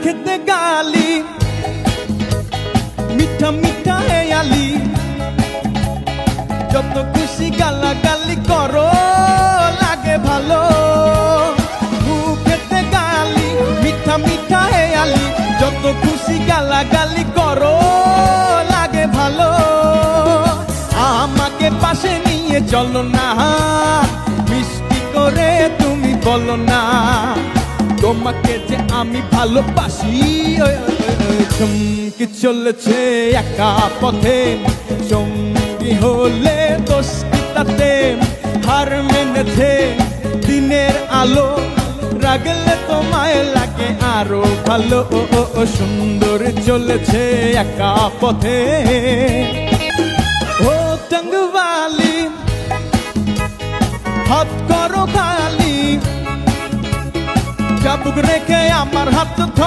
মুখেতে গালি মিঠা মিঠা হেয়ালি যত খুশি গালাগালি করো লাগে ভালো মুখেতে গালি মিঠা মিঠা হেয়ালি যত খুশি গালাগালি করো লাগে ভালো আমাকে পাশে নিয়ে চলো না মিষ্টি করে তুমি বলো না তোমাকে যে আমি ভালোবাসি চমকে চলেছে একা পথে সঙ্গী হলে দোষ কি তাতে হার মেনেছে দিনের আলো রাগলে তোমায় লাগে আরো ভালো সুন্দর চলেছে একা পথে ও টঙ্গওয়ালি হাত করো খালি চাবুক রেখে আমার হাত ধর